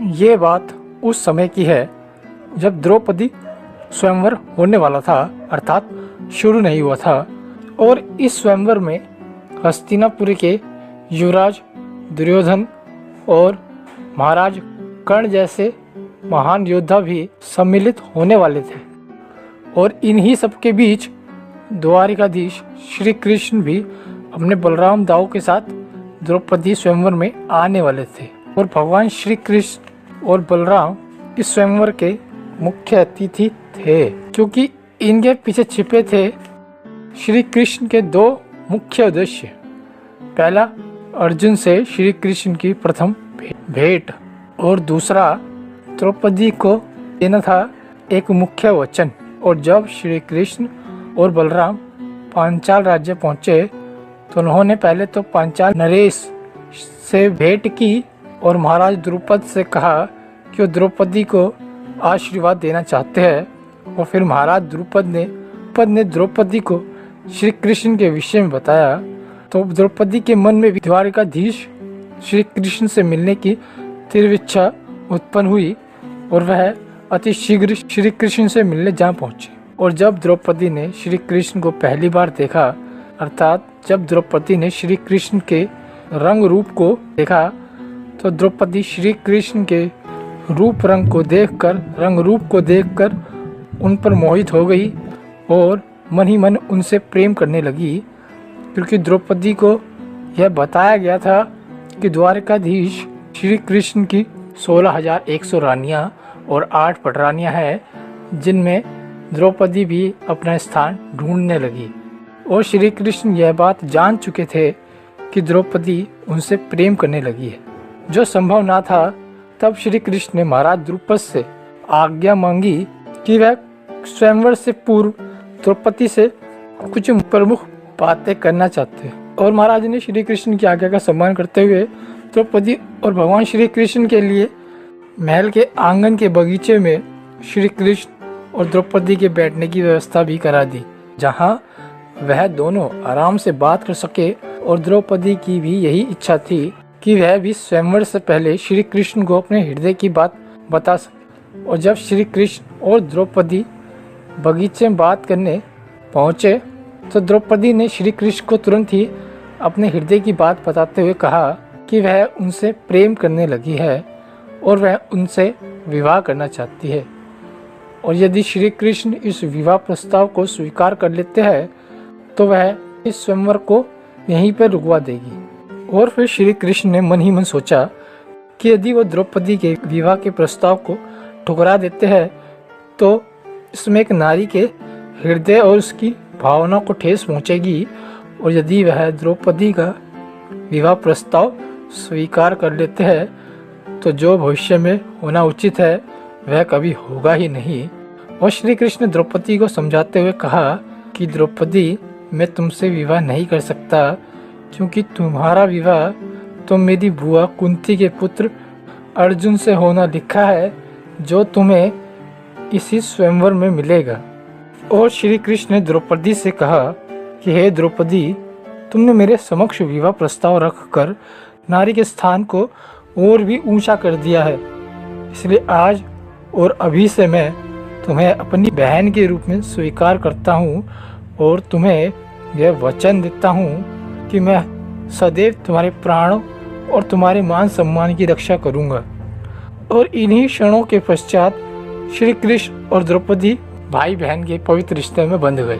ये बात उस समय की है जब द्रौपदी स्वयंवर होने वाला था, अर्थात शुरू नहीं हुआ था। और इस स्वयंवर में हस्तिनापुर के युवराज दुर्योधन और महाराज कर्ण जैसे महान योद्धा भी सम्मिलित होने वाले थे। और इन्हीं सबके बीच द्वारिकाधीश श्री कृष्ण भी अपने बलराम दाऊ के साथ द्रौपदी स्वयंवर में आने वाले थे। और भगवान श्री कृष्ण और बलराम इस स्वयंवर के मुख्य अतिथि थे, क्योंकि इनके पीछे छिपे थे श्री कृष्ण के दो मुख्य उद्देश्य। पहला, अर्जुन से श्री कृष्ण की प्रथम भेंट, और दूसरा द्रौपदी को देना था एक मुख्य वचन। और जब श्री कृष्ण और बलराम पांचाल राज्य पहुंचे तो उन्होंने पहले तो पांचाल नरेश से भेंट की और महाराज द्रुपद से कहा कि वो द्रौपदी को आशीर्वाद देना चाहते हैं। और फिर महाराज द्रुपद ने द्रौपदी को श्री कृष्ण के विषय में बताया। तो द्रौपदी के मन में द्वारिकाधीश श्री कृष्ण से मिलने की तीव्र इच्छा उत्पन्न हुई और वह अति शीघ्र श्री कृष्ण से मिलने जा पहुंची। और जब द्रौपदी ने श्री कृष्ण को पहली बार देखा, अर्थात जब द्रौपदी ने श्री कृष्ण के रंग रूप को देखा, तो द्रौपदी श्री कृष्ण के रूप रंग को देखकर उन पर मोहित हो गई और मन ही मन उनसे प्रेम करने लगी। क्योंकि द्रौपदी को यह बताया गया था कि द्वारिकाधीश श्री कृष्ण की 16,100 रानियां और 8 पटरानियां हैं, जिनमें द्रौपदी भी अपना स्थान ढूंढने लगी। और श्री कृष्ण यह बात जान चुके थे कि द्रौपदी उनसे प्रेम करने लगी है, जो संभव ना था। तब श्री कृष्ण ने महाराज द्रुपद से आज्ञा मांगी कि वह स्वयंवर से पूर्व द्रौपदी से कुछ प्रमुख बातें करना चाहते हैं। और महाराज ने श्री कृष्ण की आज्ञा का सम्मान करते हुए द्रौपदी और भगवान श्री कृष्ण के लिए महल के आंगन के बगीचे में श्री कृष्ण और द्रौपदी के बैठने की व्यवस्था भी करा दी, जहां वह दोनों आराम से बात कर सके। और द्रौपदी की भी यही इच्छा थी कि वह भी स्वयंवर से पहले श्री कृष्ण को अपने हृदय की बात बता सके। और जब श्री कृष्ण और द्रौपदी बगीचे में बात करने पहुंचे तो द्रौपदी ने श्री कृष्ण को तुरंत ही अपने हृदय की बात बताते हुए कहा कि वह उनसे प्रेम करने लगी है और वह उनसे विवाह करना चाहती है। और यदि श्री कृष्ण इस विवाह प्रस्ताव को स्वीकार कर लेते हैं तो वह इस स्वयंवर को यहीं पर रुकवा देगी। और फिर श्री कृष्ण ने मन ही मन सोचा कि यदि वो द्रौपदी के विवाह के प्रस्ताव को ठुकरा देते हैं तो इसमें एक नारी के हृदय और उसकी भावना को ठेस पहुंचेगी। और यदि वह द्रौपदी का विवाह प्रस्ताव स्वीकार कर लेते हैं तो जो भविष्य में होना उचित है वह कभी होगा ही नहीं। और श्री कृष्ण ने द्रौपदी को समझाते हुए कहा कि द्रौपदी, मैं तुमसे विवाह नहीं कर सकता, क्योंकि तुम्हारा विवाह तो मेरी बुआ कुंती के पुत्र अर्जुन से होना लिखा है, जो तुम्हें इसी स्वयंवर में मिलेगा। और श्री कृष्ण ने द्रौपदी से कहा कि हे द्रौपदी, तुमने मेरे समक्ष विवाह प्रस्ताव रखकर नारी के स्थान को और भी ऊंचा कर दिया है, इसलिए आज और अभी से मैं तुम्हें अपनी बहन के रूप में स्वीकार करता हूँ और तुम्हें यह वचन देता हूँ कि मैं सदैव तुम्हारे प्राणों और तुम्हारे मान सम्मान की रक्षा करूँगा। और इन्हीं क्षणों के पश्चात श्री कृष्ण और द्रौपदी भाई बहन के पवित्र रिश्ते में बंध गए।